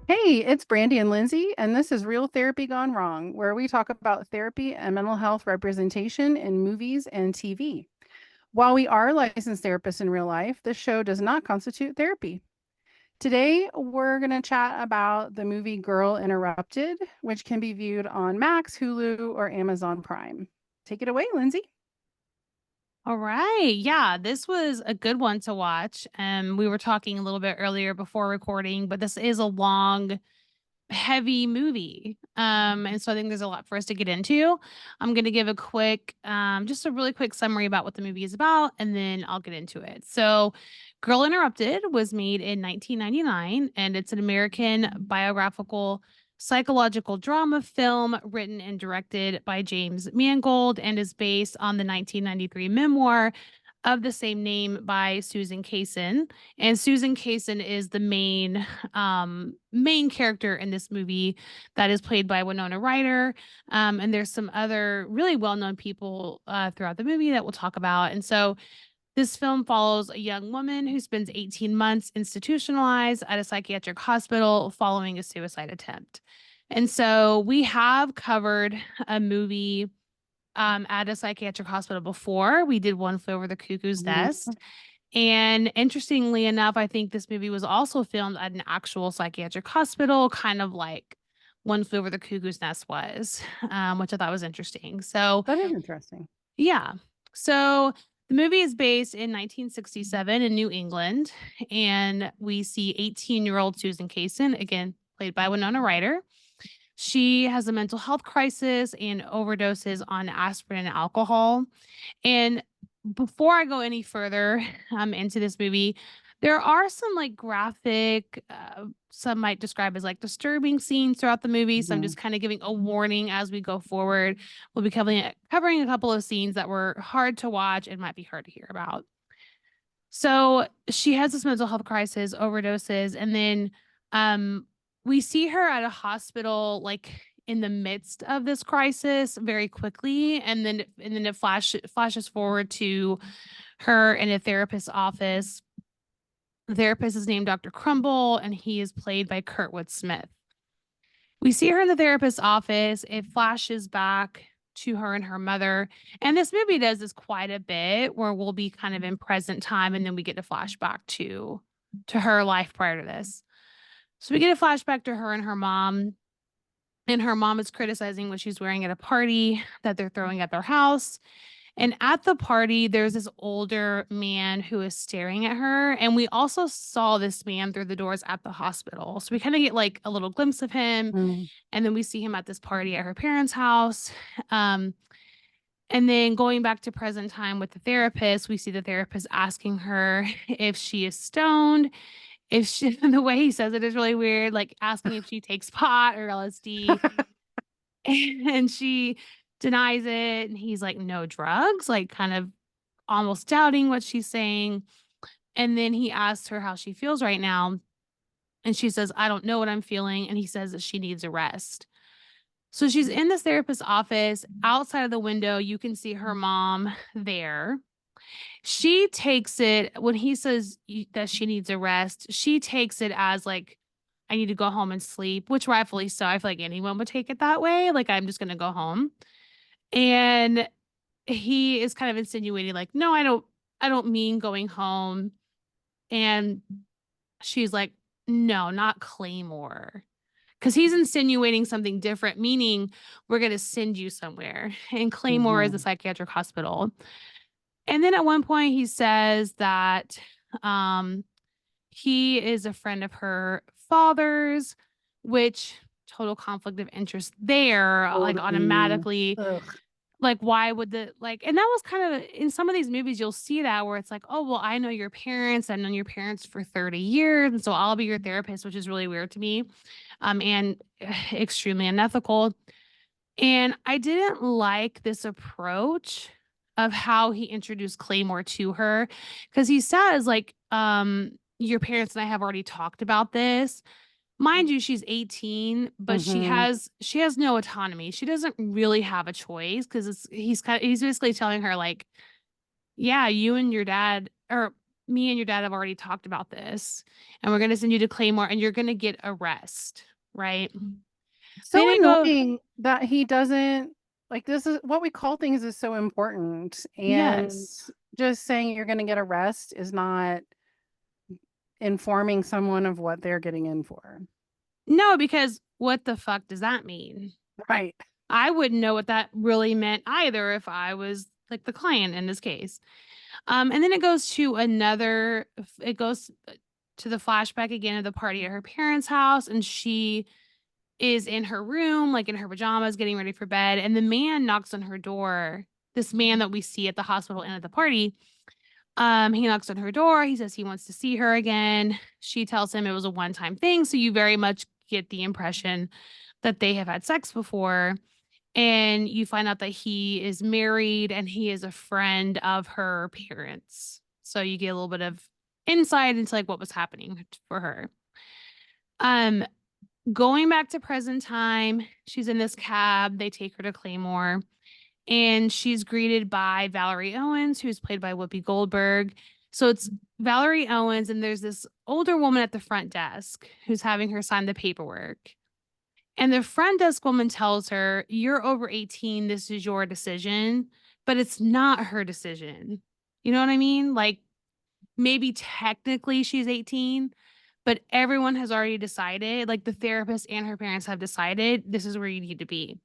Hey, it's Brandy and Lindsay, and this is Real Therapy Gone Wrong, where we talk about therapy and mental health representation in movies and TV. While we are licensed therapists in real life, this show does not constitute therapy. Today, we're going to chat about the movie Girl Interrupted, which can be viewed on Max, Hulu, or Amazon Prime. Take it away, Lindsay. All right. Yeah, this was a good one to watch. We were talking a little bit earlier before recording, but this is a long, heavy movie. And so I think there's a lot for us to get into. I'm going to give a quick, just a really quick summary about what the movie is about, and then I'll get into it. So, Girl Interrupted was made in 1999, and it's an American biographical psychological drama film written and directed by James Mangold and is based on the 1993 memoir of the same name by Susan Kaysen. And Susan Kaysen is the main character in this movie that is played by Winona Ryder. And there's some other really well-known people throughout the movie that we'll talk about. And so this film follows a young woman who spends 18 months institutionalized at a psychiatric hospital following a suicide attempt. And so we have covered a movie at a psychiatric hospital before. We did One Flew Over the Cuckoo's Mhm. Nest. And interestingly enough, I think this movie was also filmed at an actual psychiatric hospital, kind of like One Flew Over the Cuckoo's Nest was, which I thought was interesting. So, That is interesting. yeah. So the movie is based in 1967 in New England, and we see 18-year-old Susan Kaysen, again, played by Winona Ryder. She has a mental health crisis and overdoses on aspirin and alcohol. And before I go any further into this movie, there are some like graphic, some might describe as like disturbing scenes throughout the movie. So I'm Mhm. just kind of giving a warning as we go forward. We'll be covering a couple of scenes that were hard to watch and might be hard to hear about. So she has this mental health crisis, overdoses, and then um, we see her at a hospital, like in the midst of this crisis, very quickly, and then it flashes forward to her in a therapist's office. The therapist is named Dr. Crumble, and he is played by Kurtwood Smith. We see her in the therapist's office. It flashes back to her and her mother. And this movie does this quite a bit where we'll be kind of in present time and then we get to flashback to her life prior to this. So we get a flashback to her and her mom is criticizing what she's wearing at a party that they're throwing at their house. And at the party, there's this older man who is staring at her. And we also saw this man through the doors at the hospital. So we kind of get like a little glimpse of him. Mhm. And then we see him at this party at her parents' house. Um, and then going back to present time with the therapist, we see the therapist asking her if she is stoned. If she, the way he says it is really weird, like asking if she takes pot or LSD. And she denies it. And he's like, no drugs, like kind of almost doubting what she's saying. And then he asks her how she feels right now. And she says, I don't know what I'm feeling. And he says that she needs a rest. So she's in this therapist's office. Outside of the window, you can see her mom there. She takes it when he says that she needs a rest. She takes it as like, I need to go home and sleep, which rightfully so. I feel like anyone would take it that way. Like, I'm just going to go home. And he is kind of insinuating, like, no, I don't mean going home. And she's like, no, not Claymore. Because he's insinuating something different, meaning we're going to send you somewhere. And Claymore is a Mhm. psychiatric hospital. And then at one point, he says that um, he is a friend of her father's, which total conflict of interest there, like Totally. automatically. Ugh. Like, why would the like, and that was kind of in some of these movies, you'll see that where it's like, oh, well, I know your parents. I've known your parents for 30 years. And so I'll be your therapist, which is really weird to me, and extremely unethical. And I didn't like this approach of how he introduced Claymore to her because he says, like, your parents and I have already talked about this. Mind you, she's 18, but Mhm. she has no autonomy. She doesn't really have a choice because he's basically telling her, like, yeah, you and your dad, or me and your dad have already talked about this, and we're going to send you to Claymore, and you're going to get a rest, right? So Then it go, annoying that he doesn't like this is what we call things is so important. And yes. just saying you're going to get a rest is not informing someone of what they're getting in for. No, because what the fuck does that mean? Right. I wouldn't know what that really meant either if I was like the client in this case. And then it goes to it goes to the flashback again of the party at her parents' house, and she is in her room, like in her pajamas, getting ready for bed. And the man knocks on her door. This man that we see at the hospital and at the party. He knocks on her door. He says he wants to see her again. She tells him it was a one-time thing. So you very much get the impression that they have had sex before. And you find out that he is married and he is a friend of her parents. So you get a little bit of insight into like what was happening for her. Um, Going back to present time, she's in this cab. They take her to Claymore, and she's greeted by Valerie Owens, who's played by Whoopi Goldberg. So it's Valerie Owens, and there's this older woman at the front desk who's having her sign the paperwork. And the front desk woman tells her, "You're over 18. This is your decision," but it's not her decision. You know what I mean? Like, maybe technically she's 18, but everyone has already decided, like the therapist and her parents have decided, this is where you need to be.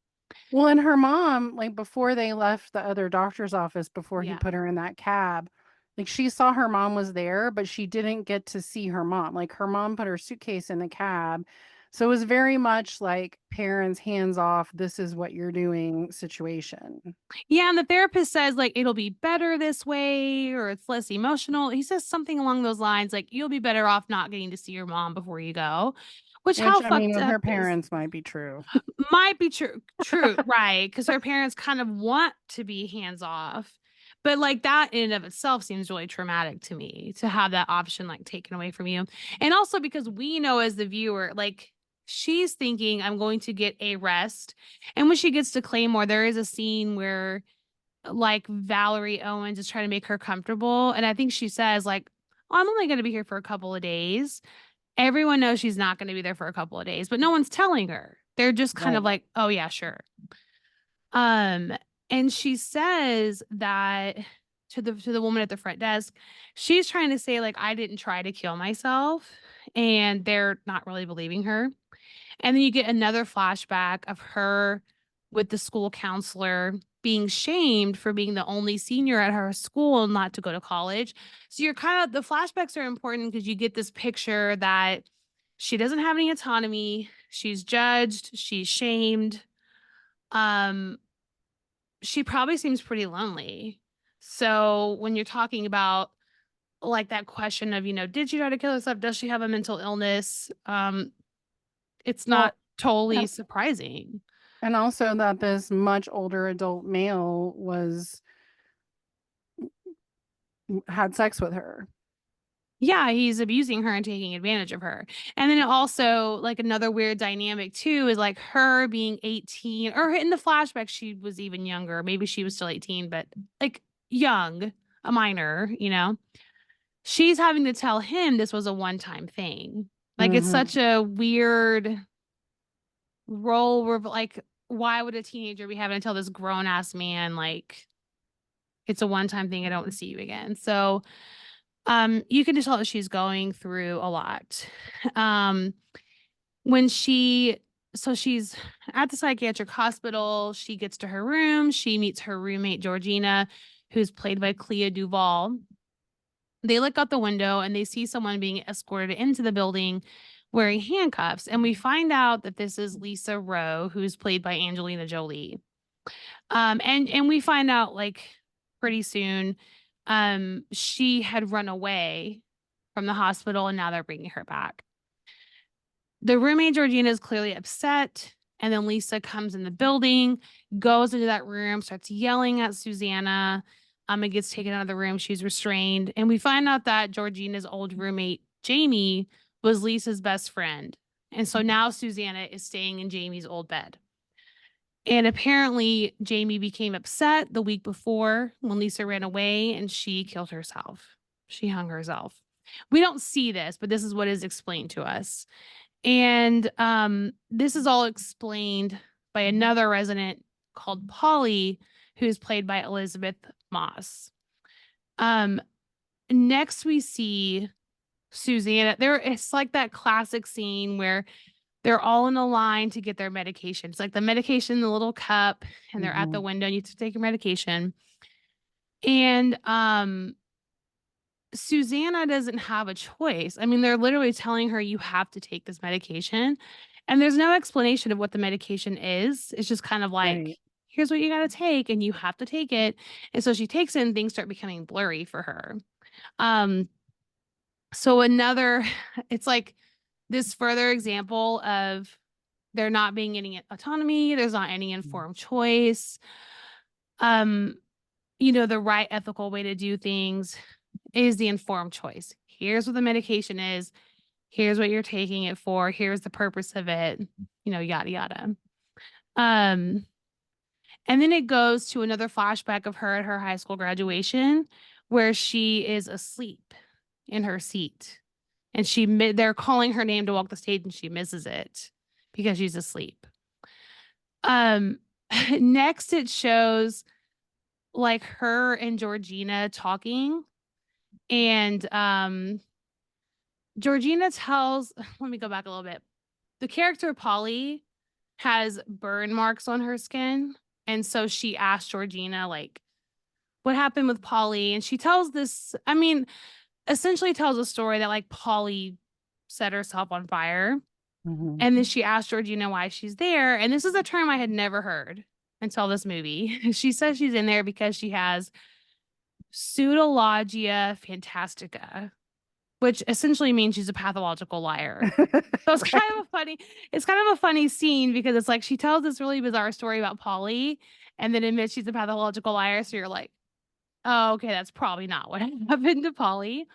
Well, and her mom, like before they left the other doctor's office, before he Yeah. put her in that cab, like she saw her mom was there, but she didn't get to see her mom. Like her mom put her suitcase in the cab. So it was very much like parents hands off, this is what you're doing situation. Yeah, and the therapist says, like, it'll be better this way, or it's less emotional. He says something along those lines, like, you'll be better off not getting to see your mom before you go, which how Which I mean, fucked with up her is parents might be true. might be true, right? Because her parents kind of want to be hands off. But like that in and of itself seems really traumatic to me to have that option like taken away from you. And also because we know as the viewer, like she's thinking, I'm going to get a rest. And when she gets to Claymore, there is a scene where like Valerie Owens is trying to make her comfortable. And I think she says, like, oh, I'm only going to be here for a couple of days. Everyone knows she's not going to be there for a couple of days, but no one's telling her. They're just kind of Right. like, oh yeah, sure. Um, and she says that to the woman at the front desk, she's trying to say, like, I didn't try to kill myself, and they're not really believing her. And then you get another flashback of her with the school counselor being shamed for being the only senior at her school and not to go to college. So you're kind of the flashbacks are important because you get this picture that she doesn't have any autonomy, she's judged, she's shamed. Um she probably seems pretty lonely. So when you're talking about like that question of, did she try to kill herself? Does she have a mental illness? It's Well, not totally and, surprising. and also that this much older adult male had sex with her. Yeah, he's abusing her and taking advantage of her. And then it also, like, another weird dynamic too is like her being 18, or in the flashback, she was even younger. Maybe she was still 18, but like young, a minor. She's having to tell him this was a one-time thing. Like, it's Hmm. such a weird role where, like, why would a teenager be having to tell this grown ass man, like, it's a one-time thing, I don't want to see you again? So, you can just tell that she's going through a lot. Um, when she so she's at the psychiatric hospital, she gets to her room, she meets her roommate Georgina, who's played by Clea DuVall. They look out the window and they see someone being escorted into the building wearing handcuffs, and we find out that this is Lisa Rowe, who's played by Angelina Jolie. And we find out like pretty soon, she had run away from the hospital and now they're bringing her back. The roommate Georgina is clearly upset. And then Lisa comes in the building, goes into that room, starts yelling at Susanna. It gets taken out of the room. She's restrained. And we find out that Georgina's old roommate, Jamie, was Lisa's best friend. And so now Susanna is staying in Jamie's old bed. And apparently, Jamie became upset the week before when Lisa ran away and she killed herself. She hung herself. We don't see this, but this is what is explained to us. And this is all explained by another resident called Polly, who's played by Elisabeth Moss. Next we see Susanna. It's like that classic scene where they're all in a line to get their medication. It's like the medication in the little cup, and they're at the window, and you have to take your medication. And Susanna doesn't have a choice. I mean, they're literally telling her, you have to take this medication. And there's no explanation of what the medication is. It's just kind of like, Right. here's what you got to take, and you have to take it. And so she takes it, and things start becoming blurry for her. So it's like this further example of there not being any autonomy. There's not any informed choice. The right ethical way to do things is the informed choice. Here's what the medication is. Here's what you're taking it for. Here's the purpose of it, yada, yada. And then it goes to another flashback of her at her high school graduation where she is asleep in her seat. And they're calling her name to walk the stage, and she misses it because she's asleep. Next, it shows like her and Georgina talking. And Georgina tells, let me go back a little bit. The character Polly has burn marks on her skin. And so she asked Georgina, like, what happened with Polly? And she tells this, essentially tells a story that like Polly set herself on fire. And then she asked Georgina why she's there. And this is a term I had never heard until this movie. She says she's in there because she has pseudologia fantastica, which essentially means she's a pathological liar. So it's kind of a funny scene because it's like she tells this really bizarre story about Polly and then admits she's a pathological liar. So you're like, oh, okay, that's probably not what happened to Polly.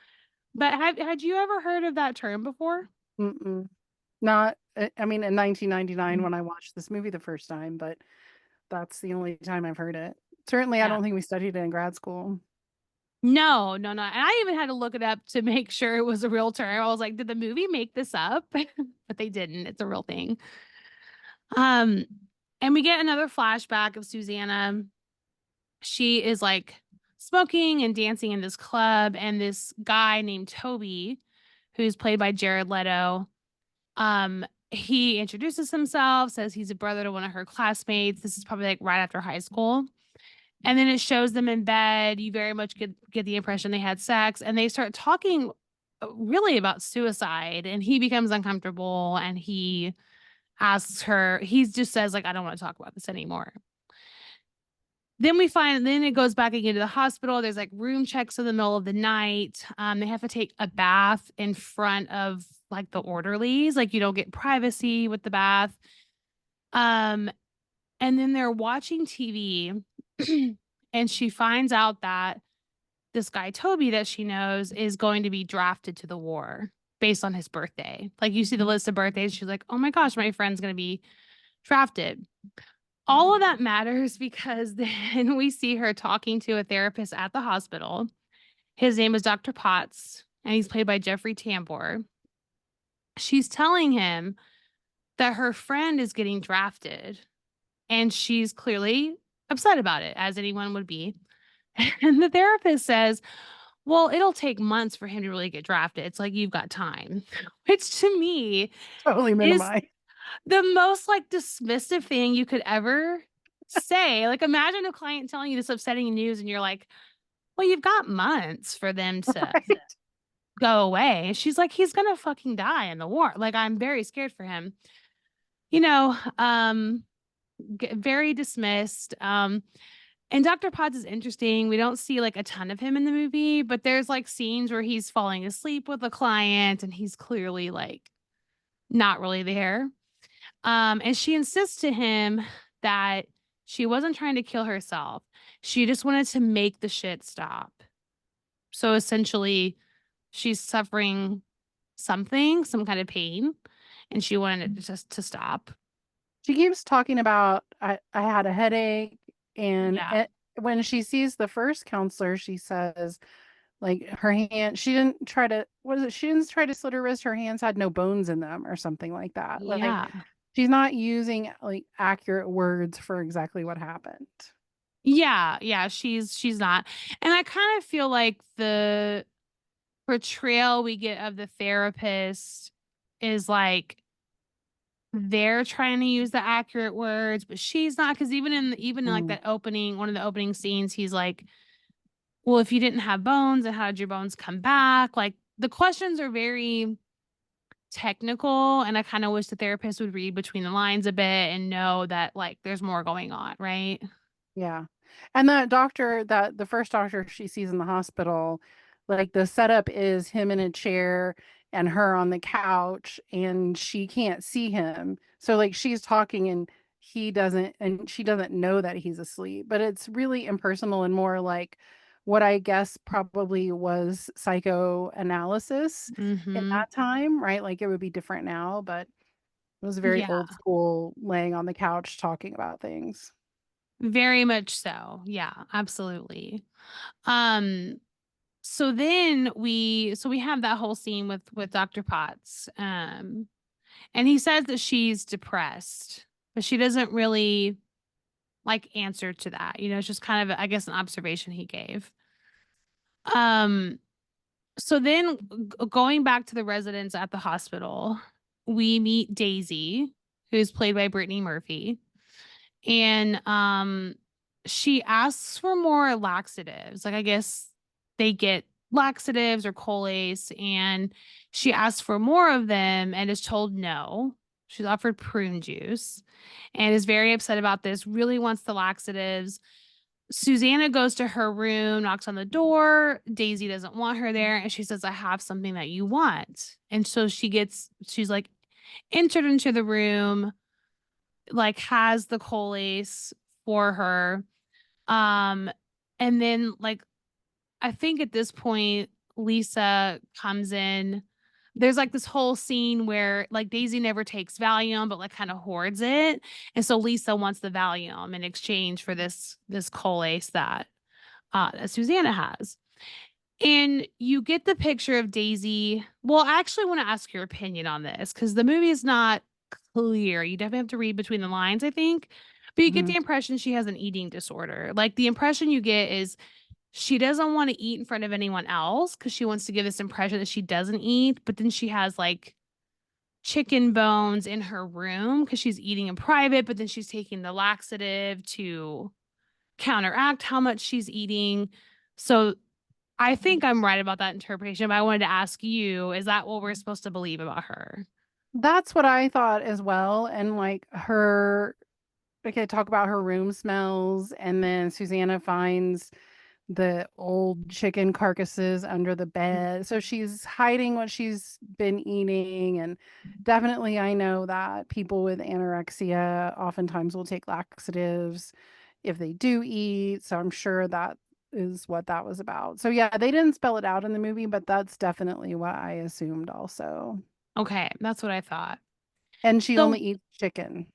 But had you ever heard of that term before? Not, in 1999 when I watched this movie the first time, but that's the only time I've heard it. Certainly, I don't think we studied it in grad school. No. And I even had to look it up to make sure it was a real term. I was like, did the movie make this up? But they didn't. It's a real thing. And we get another flashback of Susanna. She is like smoking and dancing in this club, and this guy named Toby, who's played by Jared Leto, he introduces himself, says he's a brother to one of her classmates. This is probably like right after high school. And then it shows them in bed. You very much get the impression they had sex, and they start talking really about suicide, and he becomes uncomfortable, and he asks her, he just says like, I don't want to talk about this anymore. Then it goes back again to the hospital. There's like room checks in the middle of the night. They have to take a bath in front of like the orderlies. Like you don't get privacy with the bath. And then they're watching TV and she finds out that this guy, Toby, that she knows is going to be drafted to the war based on his birthday. Like you see the list of birthdays. She's like, oh my gosh, my friend's going to be drafted. All of that matters because then we see her talking to a therapist at the hospital. His name is Dr. Potts, and he's played by Jeffrey Tambor. She's telling him that her friend is getting drafted, and she's clearly upset about it, as anyone would be. And the therapist says, well, it'll take months for him to really get drafted. It's like, you've got time, which to me totally minimize. The most like dismissive thing you could ever say. Like imagine a client telling you this upsetting news and you're like, well, you've got months for them to go away. And she's like, he's gonna fucking die in the war. Like I'm very scared for him. Very dismissed. And Dr. Potts is interesting. We don't see like a ton of him in the movie, but there's like scenes where he's falling asleep with a client and he's clearly like not really there. And she insists to him that she wasn't trying to kill herself. She just wanted to make the shit stop. So essentially, she's suffering some kind of pain, and she wanted it just to stop. She keeps talking about, I had a headache. And when she sees the first counselor, she says, Like her hand, she didn't try to, what is it? She didn't try to slit her wrist. Her hands had no bones in them or something like that. Like Yeah. she's not using like accurate words for exactly what happened. Yeah, yeah, she's not. And I kind of feel like the portrayal we get of the therapist is like they're trying to use the accurate words, but she's not. Because even in like Mm, that opening, one of the opening scenes, he's like, "Well, if you didn't have bones, and how did your bones come back?" Like the questions are very technical, and I kind of wish the therapist would read between the lines a bit and know that like there's more going on, right? yeah. And that doctor, that the first doctor she sees in the hospital, like the setup is him in a chair and her on the couch and she can't see him. So like she's talking and he doesn't, and she doesn't know that he's asleep, but it's really impersonal and more like what I guess probably was psychoanalysis in Mm-hmm. that time, right? Like it would be different now, but it was very Yeah, old school laying on the couch talking about things. very much so. Yeah, absolutely. Um, so we have that whole scene with Dr. Potts. And he says that she's depressed, but she doesn't really like answer to that. You know, it's just kind of, I guess, an observation he gave. Um, so then going back to the residents at the hospital, we meet Daisy, who's played by Brittany Murphy. And she asks for more laxatives. Like I guess they get laxatives or colace, and she asks for more of them and is told no. She's offered prune juice and is very upset about this, really wants the laxatives. Susanna goes to her room, knocks on the door. Daisy doesn't want her there, and she says, I have something that you want. And so she's like entered into the room, like has the colace for her. Um, and then like I think at this point, Lisa comes in. There's like this whole scene where like Daisy never takes Valium, but like kind of hoards it. And so Lisa wants the Valium in exchange for this colace that Susanna has. And you get the picture of Daisy. Well, I actually want to ask your opinion on this because the movie is not clear. You definitely have to read between the lines, I think. But you get Mhm. the impression she has an eating disorder. Like the impression you get is she doesn't want to eat in front of anyone else because she wants to give this impression that she doesn't eat. But then she has like chicken bones in her room because she's eating in private, but then she's taking the laxative to counteract how much she's eating. So I think I'm right about that interpretation, but I wanted to ask you, is that what we're supposed to believe about her? That's what I thought as well. And like her, okay, talk about her room smells, and then Susanna finds the old chicken carcasses under the bed. So she's hiding what she's been eating. And definitely, I know that people with anorexia oftentimes will take laxatives if they do eat. So I'm sure that is what that was about. So yeah, they didn't spell it out in the movie, but that's definitely what I assumed also. Okay, that's what I thought. And she only So, eats chicken.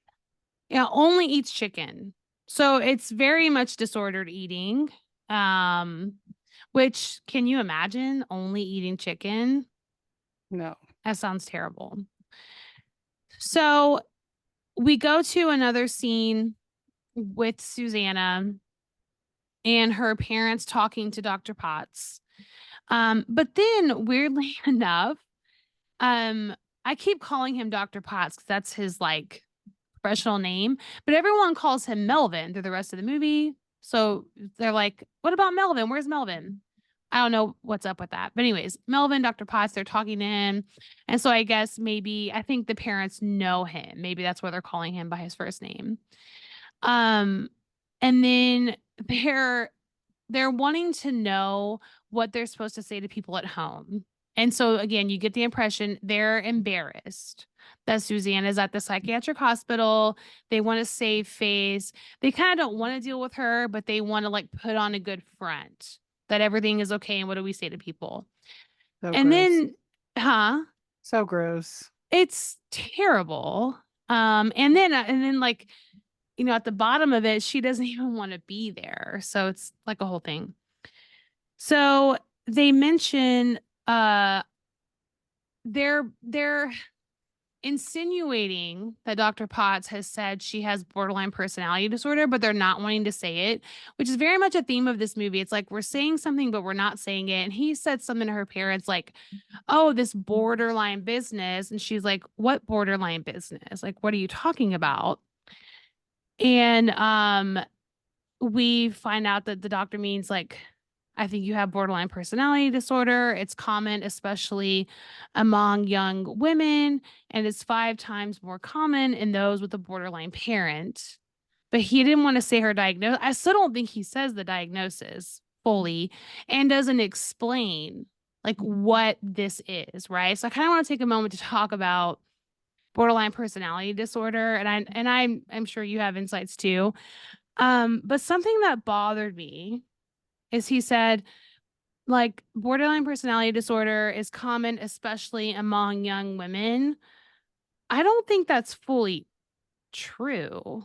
yeah, only eats chicken. So it's very much disordered eating. Um, which can you imagine only eating chicken? No. That sounds terrible. So we go to another scene with Susanna and her parents talking to Dr. Potts. But then weirdly enough, um, I keep calling him Dr. Potts because that's his like professional name, but everyone calls him Melvin through the rest of the movie. So they're like, what about Melvin? Where's Melvin? I don't know what's up with that. But anyways, Melvin, Dr. Potts, they're talking to him. And so I guess maybe I think the parents know him. Maybe that's why they're calling him by his first name. Um, and then they're wanting to know what they're supposed to say to people at home. And so again, you get the impression they're embarrassed that Suzanne is at the psychiatric hospital. They want to save face. They kind of don't want to deal with her, but they want to like put on a good front that everything is okay. And what do we say to people? So And gross. then, huh? So gross. It's terrible. And then like, you know, at the bottom of it, she doesn't even want to be there. So it's like a whole thing. So they mention they're insinuating that Dr. Potts has said she has borderline personality disorder, but they're not wanting to say it, which is very much a theme of this movie. It's like we're saying something, but we're not saying it. And he said something to her parents like, oh, this borderline business. And she's like, what borderline business? Like, what are you talking about? And we find out that the doctor means like, I think you have borderline personality disorder. It's common, especially among young women, and it's 5 times more common in those with a borderline parent. But he didn't want to say her diagnosis. I still don't think he says the diagnosis fully and doesn't explain like what this is, right? So I kind of want to take a moment to talk about borderline personality disorder, and I'm sure you have insights too. But something that bothered me is he said, like, borderline personality disorder is common, especially among young women. I don't think that's fully true.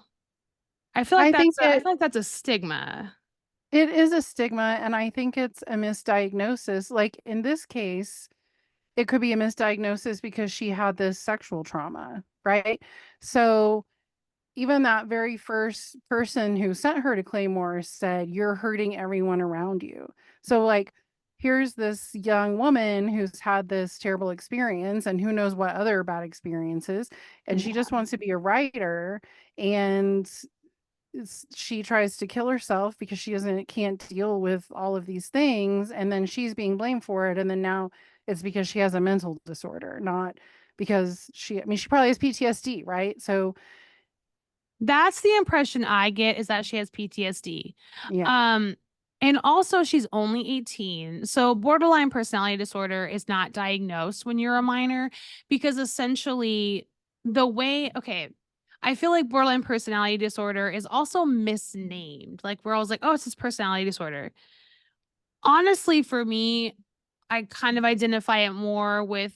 I think I feel like that's a stigma. it is a stigma, and I think it's a misdiagnosis. Like in this case, it could be a misdiagnosis because she had this sexual trauma, right? So even that very first person who sent her to Claymore said, "You're hurting everyone around you." So, like, here's this young woman who's had this terrible experience and who knows what other bad experiences, and she Yeah. just wants to be a writer. And she tries to kill herself because she doesn't can't deal with all of these things, and then she's being blamed for it, and then now it's because she has a mental disorder, not because I mean, she probably has PTSD, right? So That's the impression I get, is that she has PTSD. yeah. Um, and also she's only 18. So borderline personality disorder is not diagnosed when you're a minor, because essentially okay, I feel like borderline personality disorder is also misnamed. Like we're always like, oh, it's this personality disorder. Honestly, for me, I kind of identify it more with,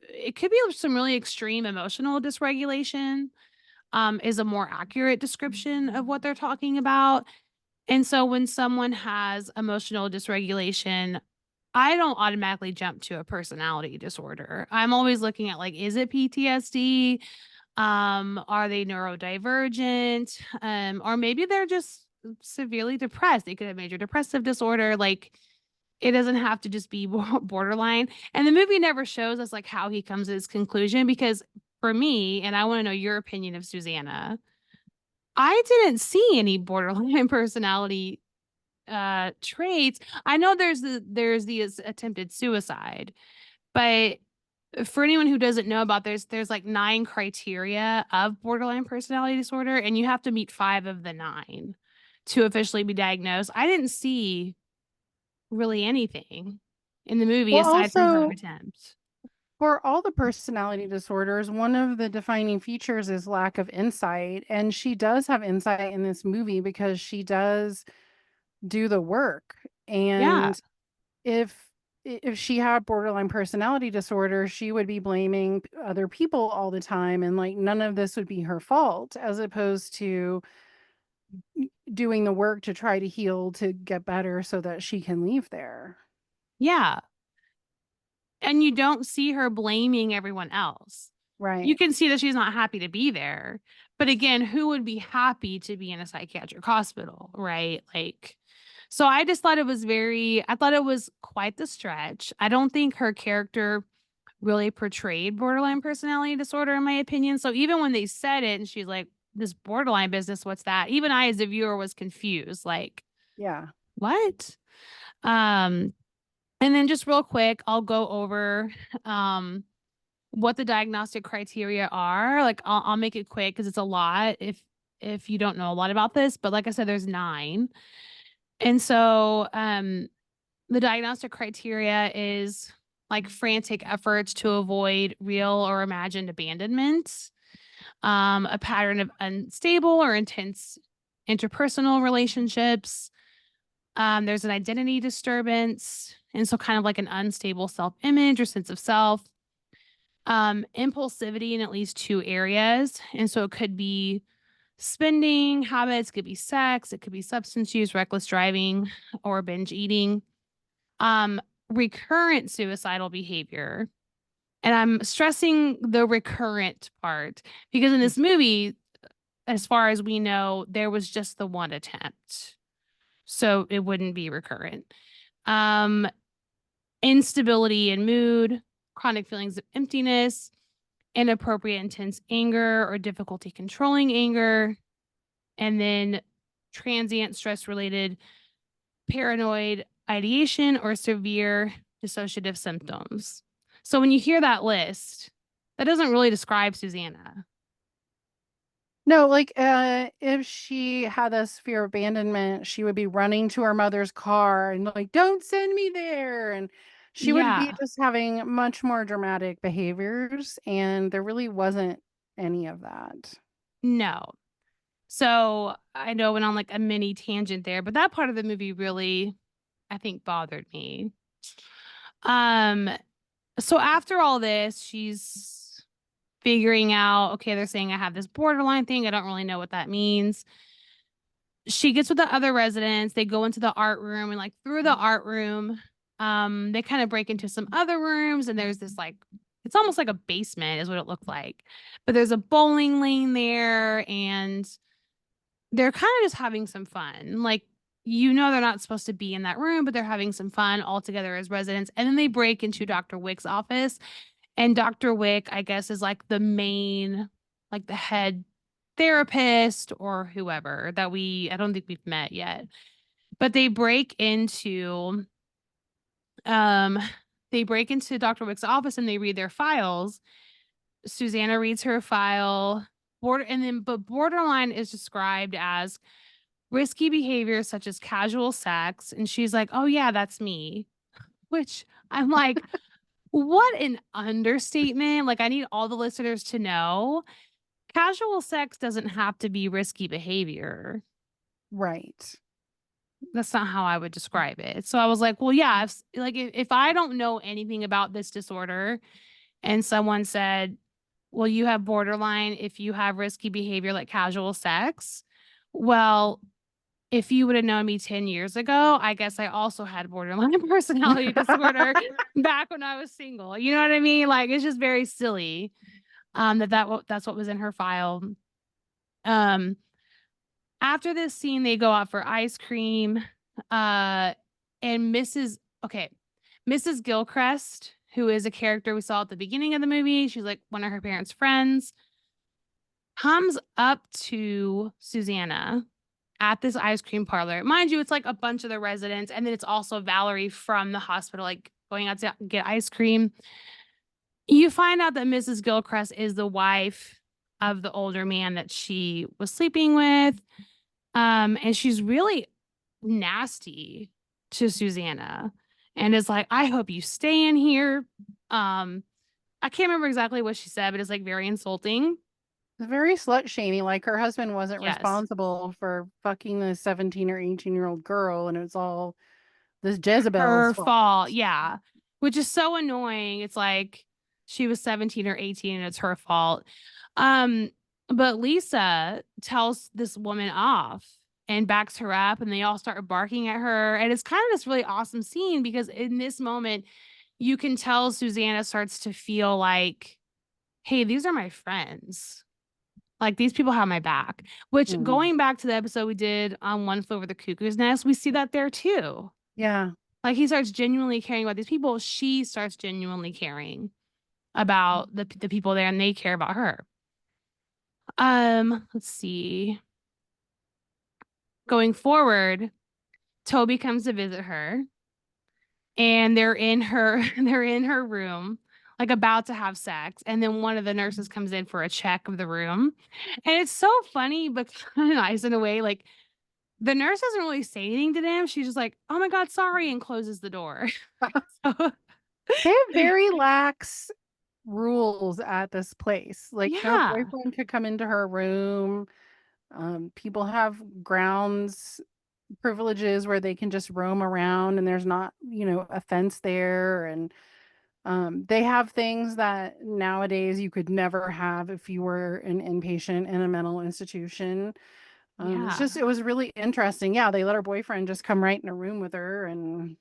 it could be some really extreme emotional dysregulation, is a more accurate description of what they're talking about. And so when someone has emotional dysregulation, I don't automatically jump to a personality disorder. I'm always looking at like, is it PTSD? Are they neurodivergent? Or maybe they're just severely depressed. They could have major depressive disorder. Like, it doesn't have to just be borderline. And the movie never shows us like how he comes to his conclusion, because for me, and I want to know your opinion of Susanna, I didn't see any borderline personality traits. I know there's the attempted suicide, but for anyone who doesn't know about, there's like 9 criteria of borderline personality disorder, and you have to meet 5 of the 9 to officially be diagnosed. I didn't see really anything in the movie Well, aside from her also, attempts. for all the personality disorders, one of the defining features is lack of insight, and she does have insight in this movie because she does do the work. Yeah. And if she had borderline personality disorder, she would be blaming other people all the time, and like none of this would be her fault, as opposed to doing the work to try to heal, to get better so that she can leave there. Yeah. And you don't see her blaming everyone else. You Right. can see that she's not happy to be there. But again, who would be happy to be in a psychiatric hospital, right? Like, so I thought it was quite the stretch. I don't think her character really portrayed borderline personality disorder, in my opinion. So even when they said it and she's like, this borderline business, what's that? Even I, as a viewer, was confused. Like, Yeah. what? Um, and then just real quick, I'll go over um what the diagnostic criteria are. Like I'll make it quick because it's a lot if you don't know a lot about this, but like I said, there's 9. And so the diagnostic criteria is like frantic efforts to avoid real or imagined abandonment, a pattern of unstable or intense interpersonal relationships. There's an identity disturbance, and so kind of like an unstable self-image or sense of self. Impulsivity in at least 2 areas. And so it could be spending habits, it could be sex, it could be substance use, reckless driving, or binge eating. Um, Recurrent suicidal behavior. And I'm stressing the recurrent part because in this movie, as far as we know, there was just the one attempt. So it wouldn't be recurrent. Um, Instability in mood, chronic feelings of emptiness, inappropriate intense anger or difficulty controlling anger, and then transient stress related paranoid ideation or severe dissociative symptoms. So when you hear that list, that doesn't really describe Susanna. No, like if she had this fear of abandonment, she would be running to her mother's car and like, don't send me there. And she would be Yeah, just having much more dramatic behaviors, and there really wasn't any of that. no. So I know I went on like a mini tangent there, but that part of the movie really, I think, bothered me. Um, so after all this, she's figuring out, okay, they're saying I have this borderline thing. I don't really know what that means. She gets with the other residents. They go into the art room and like through the art room, they kind of break into some other rooms and there's this like it's almost like a basement is what it looked like. But there's a bowling lane there and they're kind of just having some fun. Like they're not supposed to be in that room, but they're having some fun all together as residents. And then they break into Dr. Wick's office and Dr. Wick, I guess, is like the main, like the head therapist or whoever that I don't think we've met yet. But um, they break into Dr. Wick's office and they read their files. Susanna reads her file. But borderline is described as risky behavior such as casual sex. And she's like, oh, yeah, that's me. Which I'm like, what an understatement. Like, I need all the listeners to know casual sex doesn't have to be risky behavior. Right. That's not how I would describe it. So I was like, well, yeah, if I don't know anything about this disorder and someone said, well, you have borderline if you have risky behavior like casual sex. Well, if you would have known me 10 years ago, I guess I also had borderline personality disorder back when I was single. You know what I mean? Like it's just very silly. That's what was in her file. Um, After this scene, they go out for ice cream. Uh, and Mrs. Gilchrist, who is a character we saw at the beginning of the movie, she's like one of her parents' friends, comes up to Susanna at this ice cream parlor. Mind you, it's like a bunch of the residents, and then it's also Valerie from the hospital, like going out to get ice cream. You find out that Mrs. Gilchrist is the wife of the older man that she was sleeping with. And she's really nasty to Susanna and is like, I hope you stay in here. I can't remember exactly what she said, but it's like very insulting. It's very slut shamey. Like her husband wasn't Yes. responsible for fucking the 17 or 18-year-old girl, and it was all this Jezebel's Her fault. fault. Yeah. Which is so annoying. It's like she was 17 or 18 and it's her fault. Um, but Lisa tells this woman off and backs her up and they all start barking at her. And it's kind of this really awesome scene because in this moment, you can tell Susanna starts to feel like, hey, these are my friends. Like these people have my back. Which Mhm. going back to the episode we did on One Flew Over the Cuckoo's Nest, we see that there too. Yeah. Like he starts genuinely caring about these people. She starts genuinely caring about the people there and they care about her. Let's see. Going forward, Toby comes to visit her and they're in her room like about to have sex and then one of the nurses comes in for a check of the room. And it's so funny but kind of nice in a way like the nurse doesn't really say anything to them. She's just like, "Oh my god, sorry," and closes the door. So, They have very lax rules at this place. Like no yeah. boyfriend could come into her room. People have grounds privileges where they can just roam around and there's not, a fence there. And they have things that nowadays you could never have if you were an inpatient in a mental institution. Yeah. It was really interesting. Yeah, they let her boyfriend just come right in a room with her, and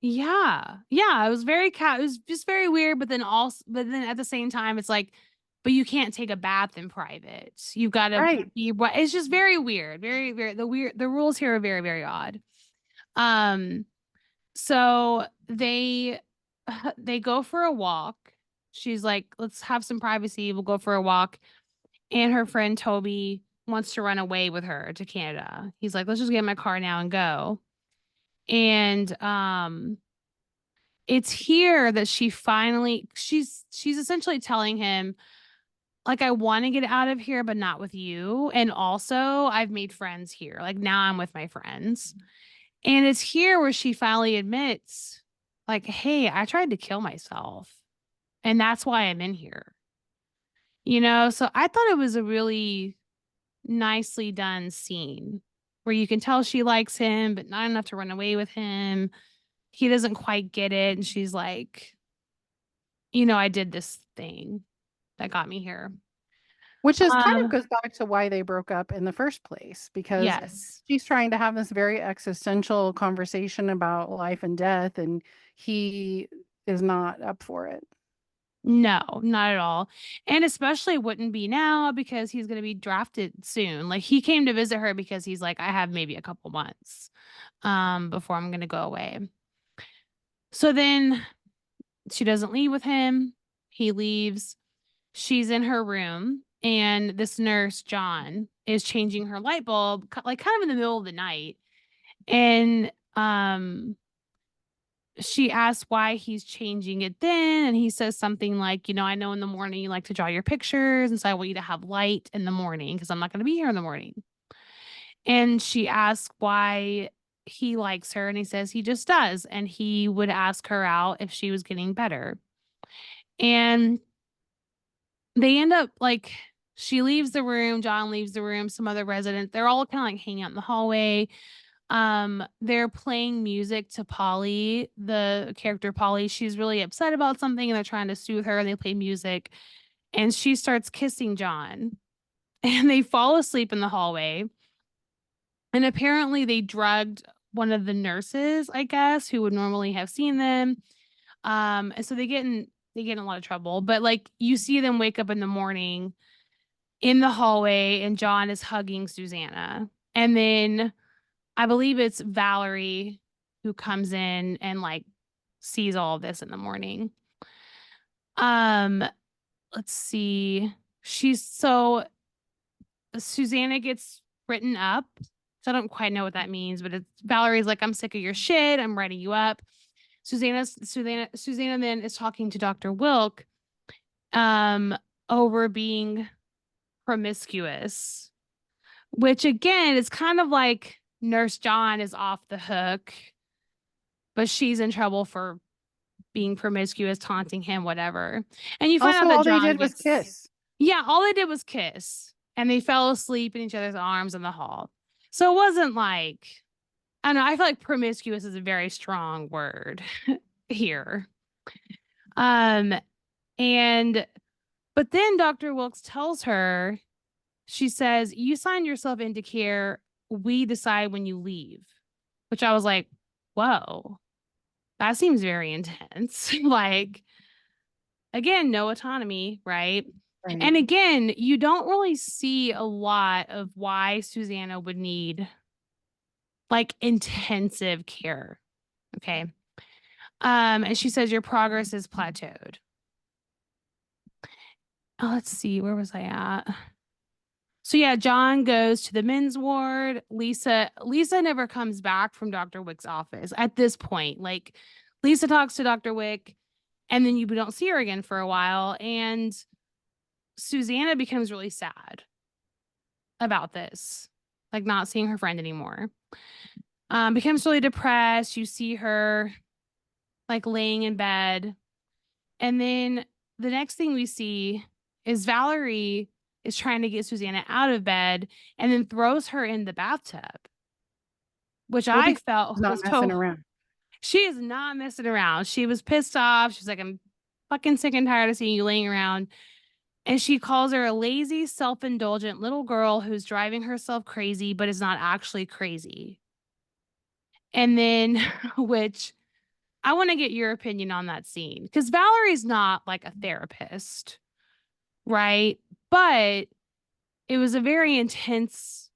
Yeah. Yeah. It was it was just very weird, but then at the same time, it's like, but you can't take a bath in private. You've got to Right. be what it's just very weird. The rules here are very, very odd. Um, so they go for a walk. She's like, let's have some privacy. We'll go for a walk. And her friend Toby wants to run away with her to Canada. He's like, let's just get in my car now and go. And it's here that she's essentially telling him, like, I want to get out of here, but not with you. And also, I've made friends here. Like, now I'm with my friends. And it's here where she finally admits, like, hey, I tried to kill myself. And that's why I'm in here. So I thought it was a really nicely done scene where you can tell she likes him, but not enough to run away with him. He doesn't quite get it. And she's like, I did this thing that got me here. Which is kind of Um, goes back to why they broke up in the first place, because yes. she's trying to have this very existential conversation about life and death, and he is not up for it. No, not at all. And especially wouldn't be now because he's going to be drafted soon. Like he came to visit her because he's like, I have maybe a couple months before I'm going to go away. So then she doesn't leave with him. He leaves. She's in her room and this nurse, John, is changing her light bulb like kind of in the middle of the night. And she asks why he's changing it then. And he says something like, I know in the morning you like to draw your pictures. And so I want you to have light in the morning because I'm not going to be here in the morning. And she asks why he likes her. And he says he just does. And he would ask her out if she was getting better. And they end up like, she leaves the room. John leaves the room. Some other residents, they're all kind of like hanging out in the hallway. They're playing music to Polly, the character Polly. She's really upset about something and they're trying to soothe her and they play music and she starts kissing John and they fall asleep in the hallway. And apparently they drugged one of the nurses, I guess, who would normally have seen them. And so they get in a lot of trouble, but like you see them wake up in the morning in the hallway and John is hugging Susanna. And then I believe it's Valerie who comes in and like sees all of this in the morning. Um, let's see. Susanna gets written up. So I don't quite know what that means, but it's Valerie's like, I'm sick of your shit. I'm writing you up. Susanna then is talking to Dr. Wilk over being promiscuous, which again is kind of like Nurse John is off the hook, but she's in trouble for being promiscuous, taunting him, whatever. And you find out Also, that all they John did was gets, kiss. yeah, all they did was kiss and they fell asleep in each other's arms in the hall. So it wasn't like, I don't know, I feel like promiscuous is a very strong word here. Um, and, but then Dr. Wilkes tells her, she says, you sign yourself into care. We decide when you leave, which I was like, whoa, that seems very intense. Like, again, no autonomy, right? Right. And again, you don't really see a lot of why Susanna would need like intensive care. Okay. And she says your progress is plateaued. Oh, let's see, where was I at? So yeah, John goes to the men's ward. Lisa never comes back from Dr. Wick's office at this point. Like Lisa talks to Dr. Wick and then you don't see her again for a while. And Susanna becomes really sad about this, like not seeing her friend anymore. Becomes really depressed. You see her like laying in bed. And then the next thing we see is Valerie is trying to get Susanna out of bed and then throws her in the bathtub, which I Whoopi felt is not was messing total. around. She is not messing around. She was pissed off. She's like, I'm fucking sick and tired of seeing you laying around. And she calls her a lazy, self indulgent little girl who's driving herself crazy, but is not actually crazy. And then, which I want to get your opinion on that scene because Valerie's not like a therapist, right? But it was a very intense,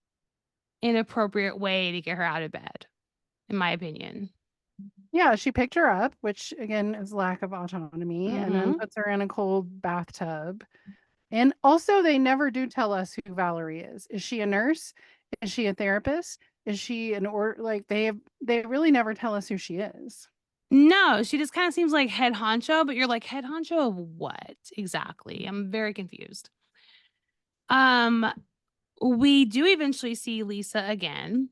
inappropriate way to get her out of bed, in my opinion. Yeah, she picked her up, which again is lack of autonomy, and then Mm-hmm. puts her in a cold bathtub. And also, they never do tell us who Valerie is. Is she a nurse? Is she a therapist? Is she an or like they really never tell us who she is. No, she just kind of seems like head honcho, but you're like head honcho of what exactly? I'm very confused. Um, we do eventually see Lisa again,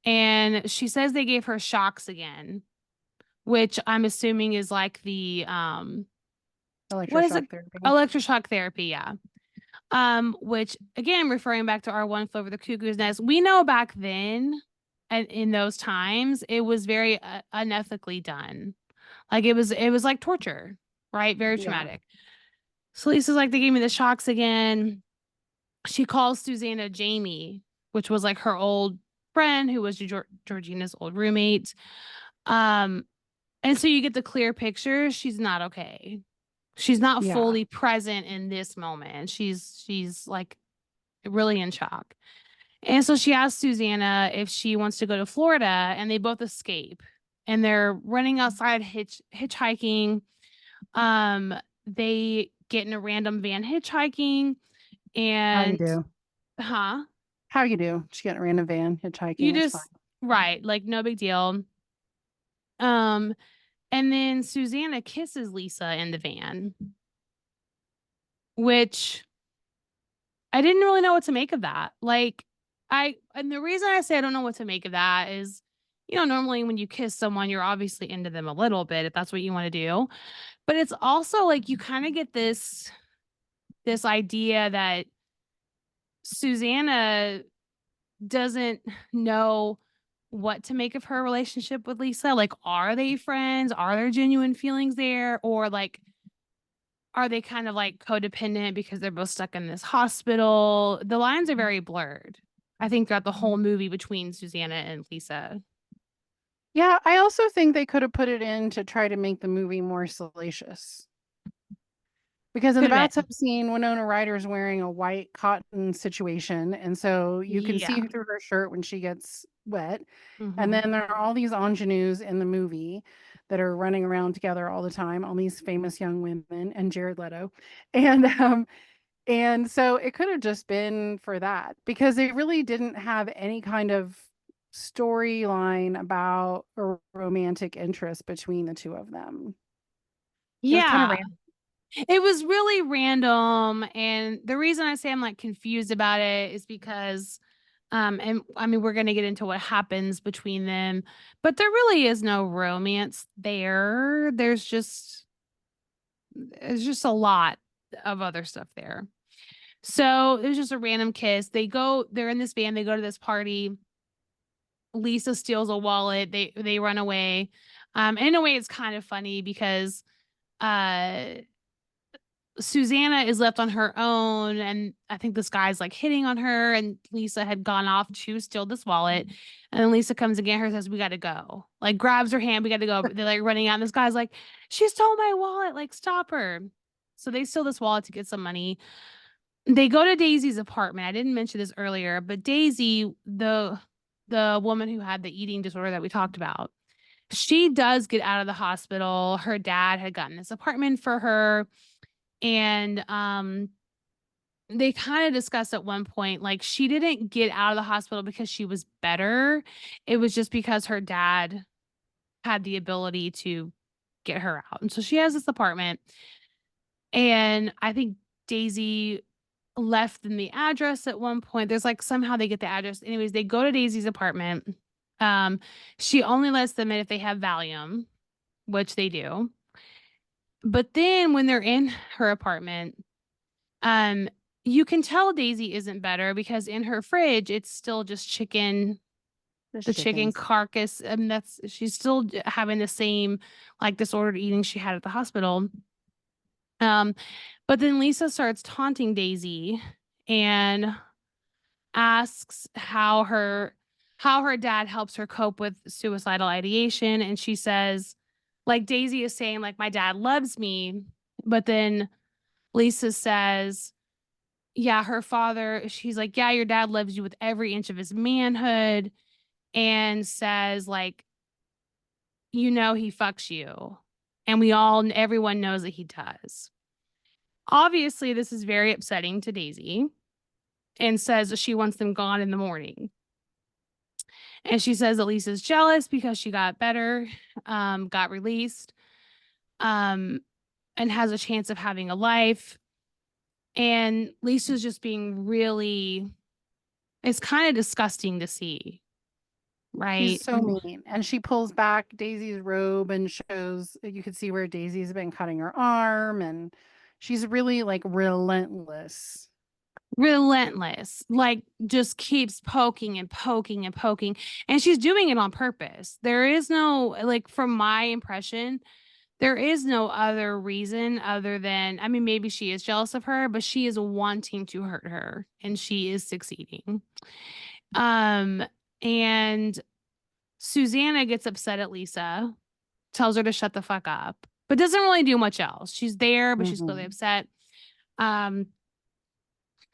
and she says they gave her shocks again, which I'm assuming is like the what is it? Electroshock therapy. Electroshock therapy, yeah. Which again, referring back to our One Flew Over the Cuckoo's Nest, we know back then and in those times it was very unethically done. Like it was like torture, right? Very Yeah. traumatic. So Lisa's like, they gave me the shocks again. She calls Susanna Jamie, which was like her old friend who was Georgina's old roommate. Um, and so you get the clear picture. She's not okay. She's not Yeah. fully present in this moment. She's like really in shock. And so she asks Susanna if she wants to go to Florida, and they both escape. And they're running outside hitchhiking. They get in a random van hitchhiking, How you and do? huh? How you do? She got in a random van You hitchhiking. It's fine. just right, like no big deal. Um, and then Susanna kisses Lisa in the van, which I didn't really know what to make of that. Like, and the reason I say I don't know what to make of that is, normally when you kiss someone, you're obviously into them a little bit if that's what you want to do. But it's also like you kind of get this idea that Susanna doesn't know what to make of her relationship with Lisa. Like, are they friends? Are there genuine feelings there? Or like, are they kind of like codependent because they're both stuck in this hospital? The lines are very blurred, I think, throughout the whole movie between Susanna and Lisa. Yeah, I also think they could have put it in to try to make the movie more salacious. Because in the Could have bathtub been. scene, Winona Ryder's wearing a white cotton situation, and so you can Yeah. see through her shirt when she gets wet. And Mm-hmm. then there are all these ingenues in the movie that are running around together all the time, all these famous young women and Jared Leto. And so it could have just been for that because they really didn't have any kind of storyline about a romantic interest between the two of them. It was kind of Yeah. random. It was really random. And the reason I say I'm like confused about it is because, and I mean, we're going to get into what happens between them, but there really is no romance there. There's just a lot of other stuff there. So it was just a random kiss. They're in this van, they go to this party. Lisa steals a wallet. They run away. And in a way, it's kind of funny because uh Susanna is left on her own, and I think this guy's like hitting on her, and Lisa had gone off to steal this wallet. And then Lisa comes again, her says, "We gotta go." Like grabs her hand, we gotta go. They're like running out, and this guy's like, "She stole my wallet, like stop her." So they steal this wallet to get some money. They go to Daisy's apartment. I didn't mention this earlier, but Daisy, the woman who had the eating disorder that we talked about, she does get out of the hospital. Her dad had gotten this apartment for her, and they kind of discussed at one point like she didn't get out of the hospital because she was better. It was just because her dad had the ability to get her out. And so she has this apartment, and I think Daisy left them the address at one point. There's like somehow they get the address. Anyways, they go to Daisy's apartment. She only lets them in if they have Valium, which they do. But then when they're in her apartment, um, you can tell Daisy isn't better because in her fridge it's still just chicken, Just the chicken chickens. carcass, and that's she's still having the same like disordered eating she had at the hospital. Um, but then Lisa starts taunting Daisy and asks how her dad helps her cope with suicidal ideation, and she says like Daisy is saying, like, my dad loves me. But then Lisa says, yeah, her father, she's like, yeah, your dad loves you with every inch of his manhood, and says, like, you know, he fucks you. And everyone knows that he does. Obviously, this is very upsetting to Daisy, and says that she wants them gone in the morning. And she says that Lisa's jealous because she got better, got released, and has a chance of having a life. And Lisa's just being really, it's kind of disgusting to see, She's right? so mean. And she pulls back Daisy's robe and shows, you could see where Daisy's been cutting her arm. And she's really like relentless. Relentless, like just keeps poking and poking and poking. And she's doing it on purpose. There is no, like, from my impression, there is no other reason other than, I mean, maybe she is jealous of her, but she is wanting to hurt her, and she is succeeding. And Susanna gets upset at Lisa, tells her to shut the fuck up, but doesn't really do much else. She's there, but she's clearly upset.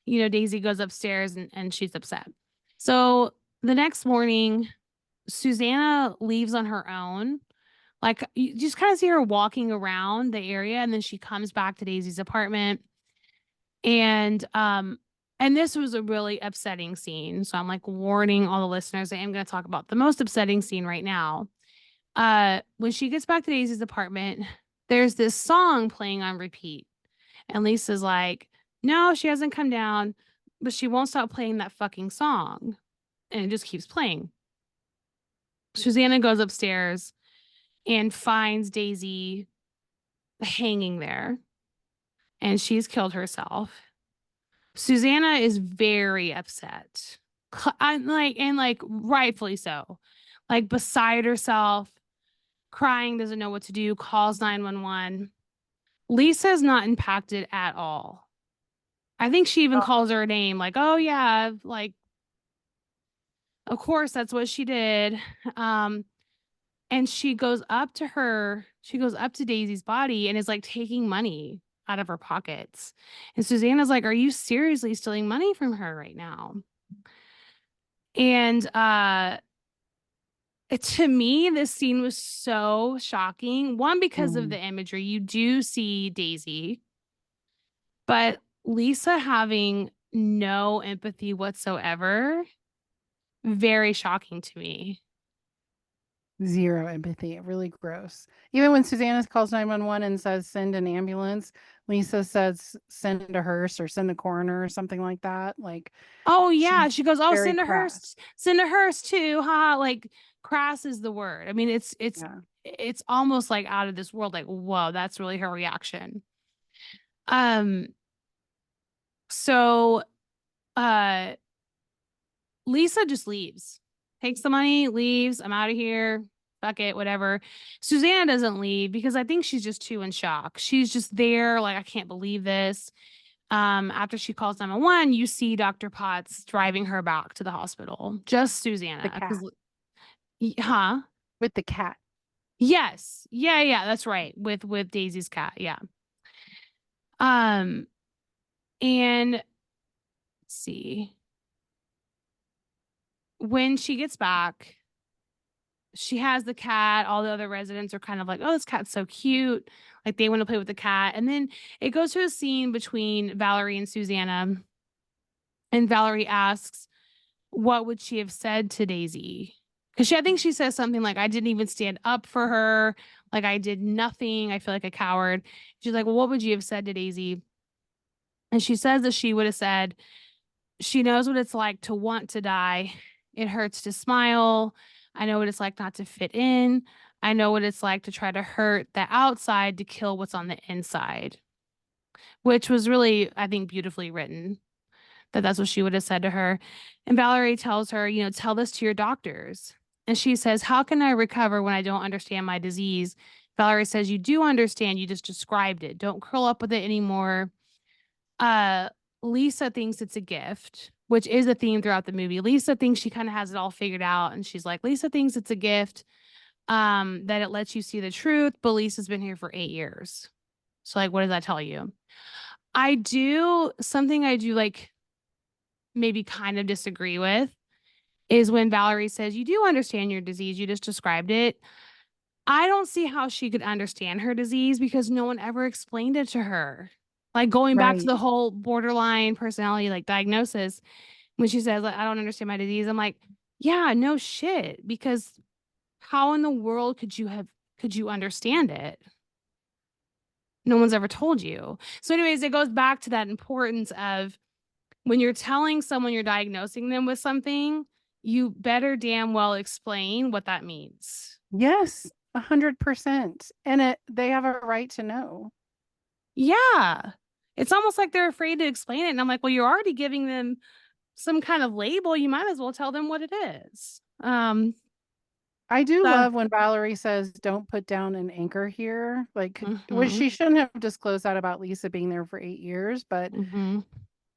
Daisy goes upstairs, and she's upset. So the next morning, Susanna leaves on her own. Like, you just kind of see her walking around the area, and then she comes back to Daisy's apartment. And this was a really upsetting scene. So I'm like warning all the listeners, I am going to talk about the most upsetting scene right now. When she gets back to Daisy's apartment, there's this song playing on repeat. And Lisa's like, no, she hasn't come down, but she won't stop playing that fucking song. And it just keeps playing. Susanna goes upstairs and finds Daisy hanging there, and she's killed herself. Susanna is very upset. And rightfully so. Like, beside herself, crying, doesn't know what to do, calls 911. Lisa's not impacted at all. I think she even calls her a name, like, oh yeah, like, of course that's what she did. And she goes up to Daisy's body and is like taking money out of her pockets. And Susanna's like, are you seriously stealing money from her right now? And to me, this scene was so shocking. One, because of the imagery. You do see Daisy, but Lisa having no empathy whatsoever, very shocking to me. Zero empathy. Really gross. Even when Susanna calls 911 and says, send an ambulance, Lisa says, send a hearse or send a coroner or something like that. Like, oh, yeah. She goes, oh, very send a hearse. Send a hearse too. Ha. Like, crass is the word. I mean, it's almost like out of this world. Like, whoa, that's really her reaction. So, Lisa just leaves, takes the money, leaves. I'm out of here. Fuck it, whatever. Susanna doesn't leave because I think she's just too in shock. She's just there, like, I can't believe this. After she calls 911, you see Dr. Potts driving her back to the hospital. Just Susanna. Huh? With the cat. Yes. Yeah, that's right. With Daisy's cat. Yeah. And let's see. When she gets back, she has the cat. All the other residents are kind of like, oh, this cat's so cute. Like, they want to play with the cat. And then it goes to a scene between Valerie and Susanna. And Valerie asks, what would she have said to Daisy? Because I think she says something like, I didn't even stand up for her. Like, I did nothing. I feel like a coward. She's like, well, what would you have said to Daisy? And she says that she would have said, she knows what it's like to want to die. It hurts to smile. I know what it's like not to fit in. I know what it's like to try to hurt the outside to kill what's on the inside. Which was really, I think, beautifully written. That's what she would have said to her. And Valerie tells her, tell this to your doctors. And she says, how can I recover when I don't understand my disease? Valerie says, you do understand. You just described it. Don't curl up with it anymore. Lisa thinks it's a gift, which is a theme throughout the movie. Lisa thinks she kind of has it all figured out. And she's like, Lisa thinks it's a gift. that it lets you see the truth, but Lisa's been here for 8 years. So like, what does that tell you? I do like maybe kind of disagree with is when Valerie says, you do understand your disease. You just described it. I don't see how she could understand her disease because no one ever explained it to her. Like going back to Right. the whole borderline personality, like diagnosis, when she says, like, I don't understand my disease, I'm like, yeah, no shit. Because how in the world could you understand it? No one's ever told you. So, anyways, it goes back to that importance of when you're telling someone you're diagnosing them with something, you better damn well explain what that means. Yes, 100%. And they have a right to know. Yeah. It's almost like they're afraid to explain it. And I'm like, well, you're already giving them some kind of label. You might as well tell them what it is. I do So, love when Valerie says, "Don't put down an anchor here." Like, which mhm, she shouldn't have disclosed that about Lisa being there for 8 years, mhm.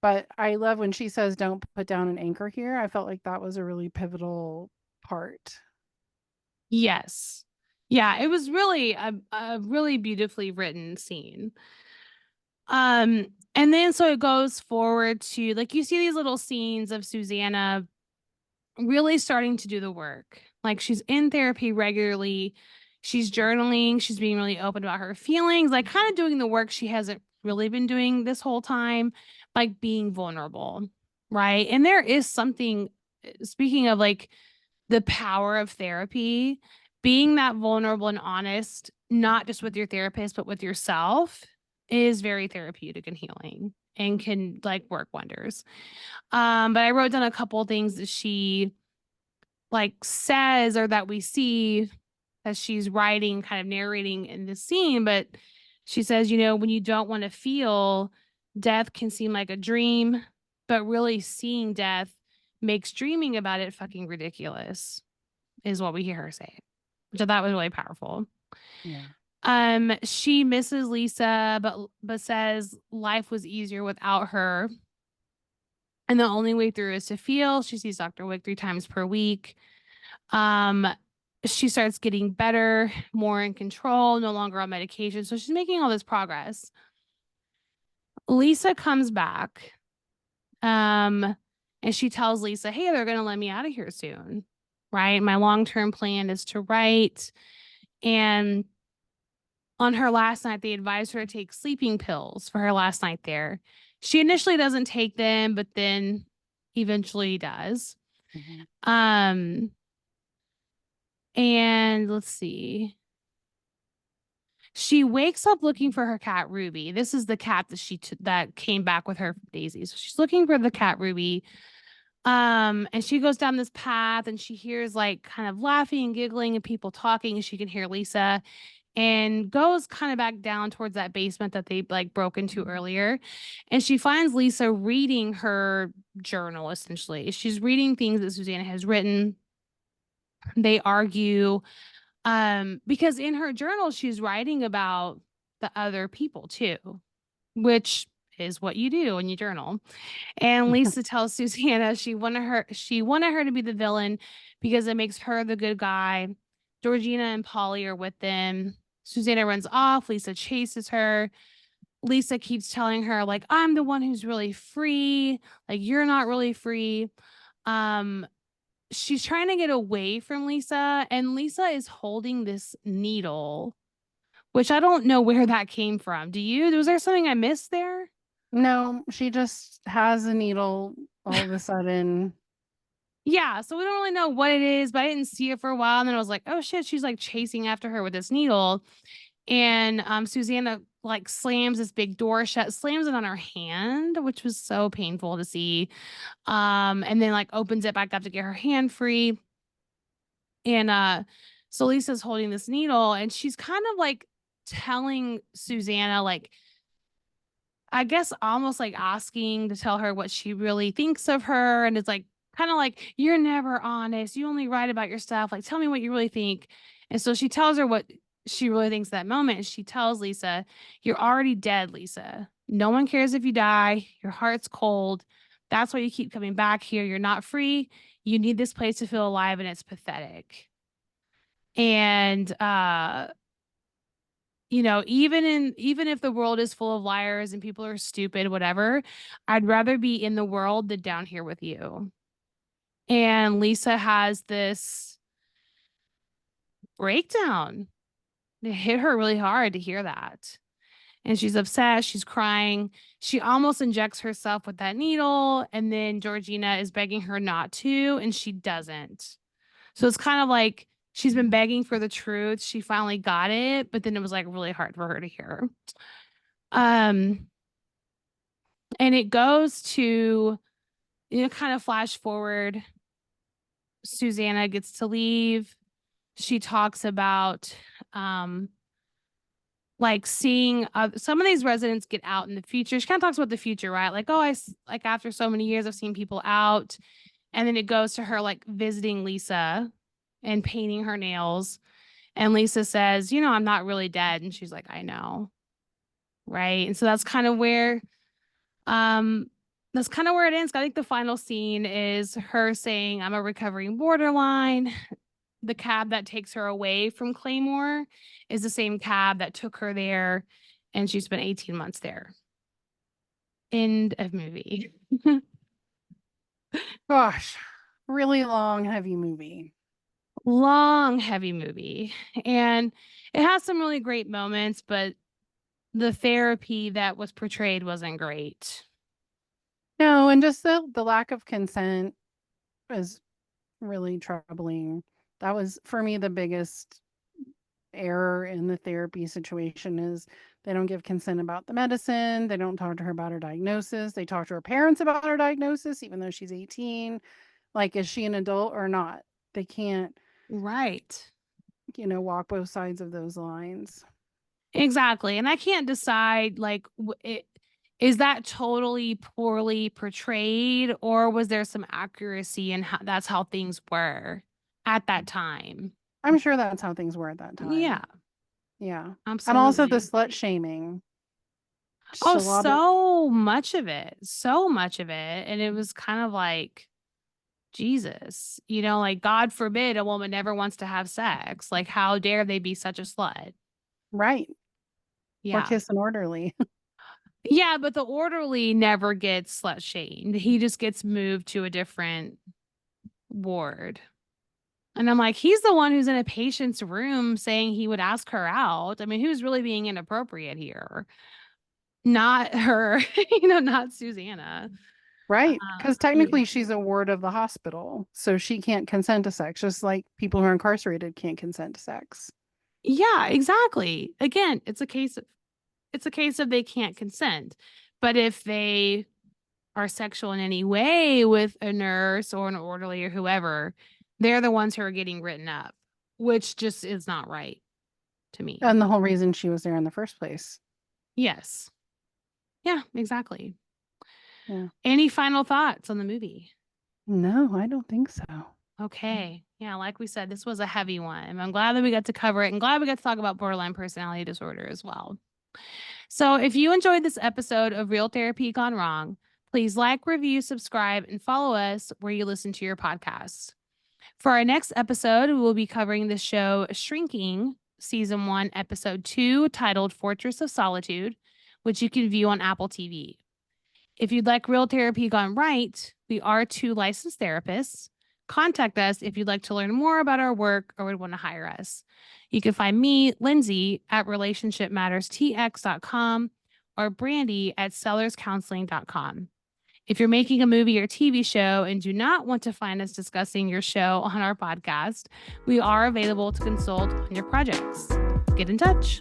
but I love when she says, "Don't put down an anchor here." I felt like that was a really pivotal part. Yes. Yeah, it was really a really beautifully written scene. And then so it goes forward to like you see these little scenes of Susanna really starting to do the work. Like she's in therapy regularly. She's journaling. She's being really open about her feelings, like kind of doing the work she hasn't really been doing this whole time, like being vulnerable. Right. And there is something, speaking of like the power of therapy, being that vulnerable and honest, not just with your therapist, but with yourself is very therapeutic and healing and can like work wonders. But I wrote down a couple of things that she like says or that we see as she's writing, kind of narrating in the scene. But she says, you know, when you don't want to feel, death can seem like a dream, but really seeing death makes dreaming about it fucking ridiculous, is what we hear her say, which I thought was really powerful. Yeah. She misses Lisa, but says life was easier without her. And the only way through is to feel. She sees Dr. Wick 3 times per week. Um, she starts getting better, more in control, no longer on medication. So she's making all this progress. Lisa comes back. Um, and she tells Lisa, hey, they're gonna let me out of here soon. Right. My long-term plan is to write. And on her last night, they advised her to take sleeping pills for her last night there. She initially doesn't take them, but then eventually does. Mhm. Um, and let's see. She wakes up looking for her cat Ruby. This is the cat that that came back with her from Daisy. So she's looking for the cat Ruby. And she goes down this path and she hears like kind of laughing and giggling and people talking, and she can hear Lisa and goes kind of back down towards that basement that they like broke into earlier. And she finds Lisa reading her journal essentially. She's reading things that Susanna has written. They argue because in her journal she's writing about the other people too, which is what you do when you journal. And Lisa tells Susanna she wanted her to be the villain because it makes her the good guy. Georgina and Polly are with them. Susanna runs off. Lisa chases her. Lisa keeps telling her, like, I'm the one who's really free. Like, you're not really free. Um, she's trying to get away from Lisa, and Lisa is holding this needle, which I don't know where that came from. Do you? Was there something I missed there? No, she just has a needle all of a sudden. Yeah, so we don't really know what it is, but I didn't see it for a while. And then I was like, oh shit, she's like chasing after her with this needle. And Susanna like slams this big door shut, slams it on her hand, which was so painful to see. And then like opens it back up to get her hand free. And so Lisa's holding this needle and she's kind of like telling Susanna, like, I guess almost like asking to tell her what she really thinks of her. And it's like, kind of like, you're never honest. You only write about your stuff. Like, tell me what you really think. And so she tells her what she really thinks that moment. And she tells Lisa, you're already dead, Lisa. No one cares if you die. Your heart's cold. That's why you keep coming back here. You're not free. You need this place to feel alive, and it's pathetic. And even if the world is full of liars and people are stupid, whatever, I'd rather be in the world than down here with you. And Lisa has this breakdown. It hit her really hard to hear that. And she's upset. She's crying. She almost injects herself with that needle. And then Georgina is begging her not to, and she doesn't. So it's kind of like she's been begging for the truth. She finally got it, but then it was like really hard for her to hear. And it goes to, kind of flash forward. Susanna gets to leave. She talks about like seeing some of these residents get out in the future. She kind of talks about the future, right? Like, oh, like after so many years, I've seen people out. And then it goes to her like visiting Lisa and painting her nails. And Lisa says, I'm not really dead. And she's like, I know. Right. And so that's kind of where it ends. I think the final scene is her saying, I'm a recovering borderline. The cab that takes her away from Claymore is the same cab that took her there, and she spent 18 months there. End of movie. Gosh, really long, heavy movie. Long, heavy movie. And it has some really great moments, but the therapy that was portrayed wasn't great. No, and just the lack of consent is really troubling. That was, for me, the biggest error in the therapy situation is they don't give consent about the medicine. They don't talk to her about her diagnosis. They talk to her parents about her diagnosis, even though she's 18. Like, is she an adult or not? They can't, Right. walk both sides of those lines. Exactly. And I can't decide, like, is that totally poorly portrayed, or was there some accuracy in that's how things were at that time? I'm sure that's how things were at that time. Yeah. Yeah. Absolutely. And also the slut shaming. Oh, so much of it. So much of it. And it was kind of like, Jesus, like, God forbid a woman never wants to have sex. Like, how dare they be such a slut? Right. Yeah. Or kiss an orderly. Yeah, but the orderly never gets slut shamed. He just gets moved to a different ward. And I'm like, he's the one who's in a patient's room saying he would ask her out. I mean, who's really being inappropriate here? Not her, not Susanna. Right. Because technically she's a ward of the hospital. So she can't consent to sex, just like people who are incarcerated can't consent to sex. Yeah, exactly. Again, it's a case of they can't consent. But if they are sexual in any way with a nurse or an orderly or whoever, they're the ones who are getting written up, which just is not right to me. And the whole reason she was there in the first place. Yes. Yeah, exactly. Yeah. Any final thoughts on the movie? No, I don't think so. Okay. Yeah, like we said, this was a heavy one. And I'm glad that we got to cover it, and glad we got to talk about borderline personality disorder as well. So if you enjoyed this episode of Real Therapy Gone Wrong, please like, review, subscribe, and follow us where you listen to your podcasts. For our next episode, we will be covering the show Shrinking, Season 1, Episode 2, titled Fortress of Solitude, which you can view on Apple TV. If you'd like Real Therapy Gone Right, we are 2 licensed therapists. Contact us if you'd like to learn more about our work or would want to hire us. You can find me, Lyndsey, at relationshipmatterstx.com or Brandie at sellerscounseling.com. If you're making a movie or TV show and do not want to find us discussing your show on our podcast, we are available to consult on your projects. Get in touch.